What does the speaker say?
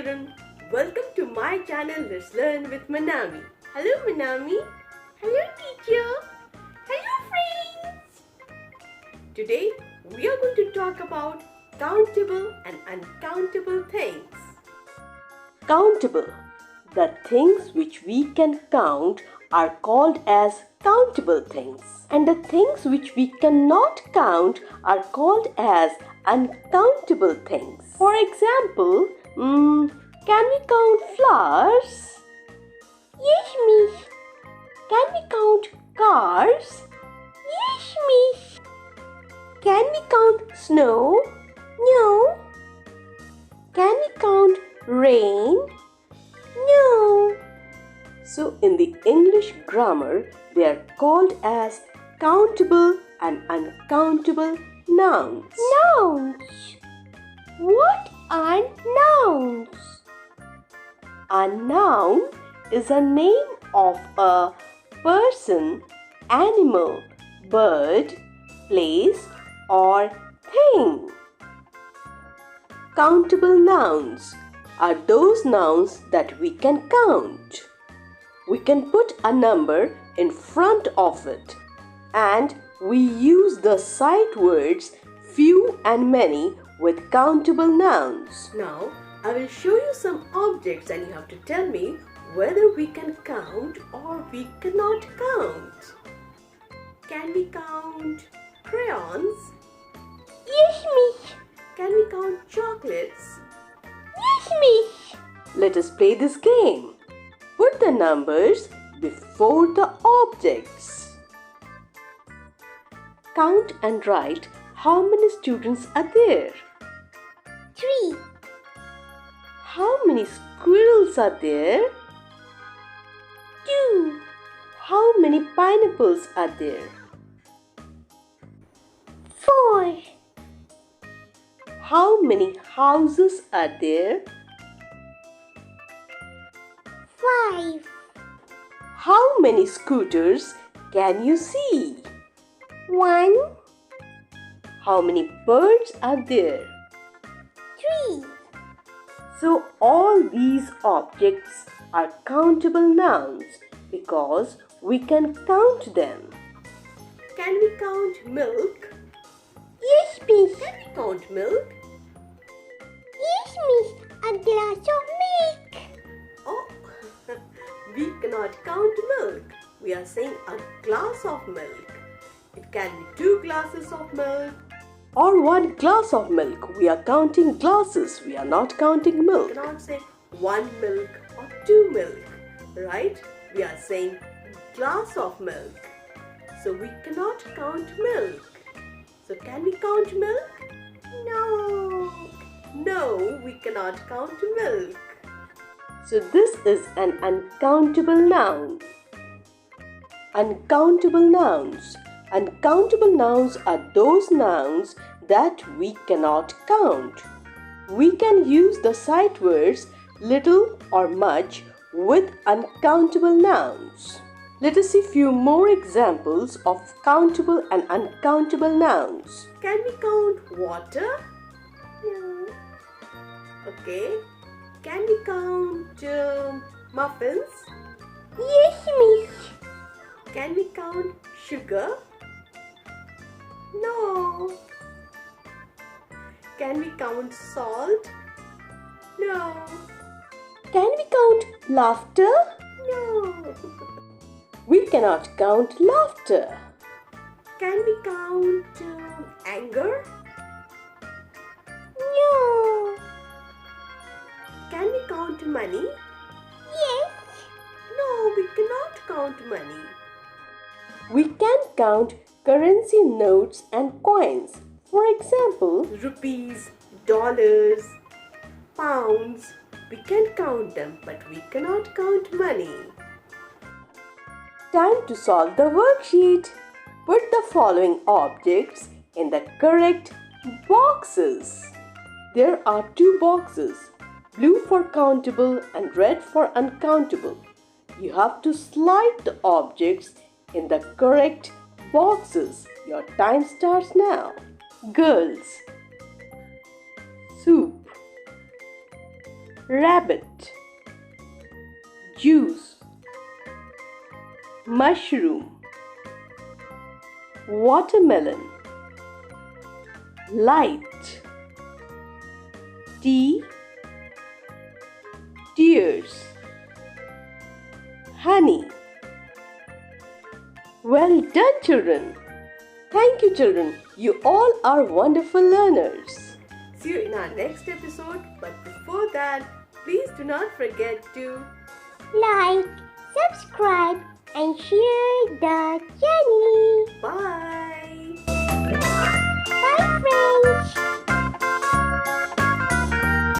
children, welcome to my channel Let's Learn with Monami. Hello Monami. Hello teacher. Hello friends. Today we are going to talk about countable and uncountable things. Countable. The things which we can count are called as countable things, and the things which we cannot count are called as uncountable things. For example, can we count flowers? Yes, miss. Can we count cars? Yes, miss. Can we count snow? No. Can we count rain? No. So in the English grammar, they are called as countable and uncountable nouns. Nouns. What are nouns? A noun is a name of a person, animal, bird, place, or thing. Countable nouns are those nouns that we can count. We can put a number in front of it, and we use the sight words few and many with countable nouns. Now, I will show you some objects and you have to tell me whether we can count or we cannot count. Can we count crayons? Yes, miss. Can we count chocolates? Yes, miss. Let us play this game. Put the numbers before the objects. Count and write how many students are there. 3. How many squirrels are there? 2. How many pineapples are there? 4. How many houses are there? 5. How many scooters can you see? 1. How many birds are there? 3. So all these objects are countable nouns because we can count them. Can we count milk? Yes, miss. Can we count milk? Yes, miss. A glass of milk. Oh, we cannot count milk. We are saying a glass of milk. It can be 2 glasses of milk or 1 glass of milk. We are counting glasses. We are not counting milk. We cannot say 1 milk or 2 milk, right? We are saying glass of milk. So we cannot count milk. So can we count milk? No. No, we cannot count milk. So this is an uncountable noun. Uncountable nouns. Uncountable nouns are those nouns that we cannot count. We can use the sight words little or much with uncountable nouns. Let us see few more examples of countable and uncountable nouns. Can we count water? No. Okay. Can we count muffins? Yes, miss. Can we count sugar? No. Can we count salt? No. Can we count laughter? No. We cannot count laughter. Can we count anger? No. Can we count money? Yes. No, we cannot count money. We can count currency notes and coins. For example, rupees, dollars, pounds. We can count them, but we cannot count money. Time to solve the worksheet. Put the following objects in the correct boxes. There are 2 boxes, blue for countable and red for uncountable. You have to slide the objects in the correct boxes. Your time starts now. Girls. Soup. rabbit, juice, mushroom, watermelon, light, tea, tears, honey. Well done, children. Thank you, children. You all are wonderful learners. See you in our next episode. But before that, please do not forget to like, subscribe and share the channel. bye.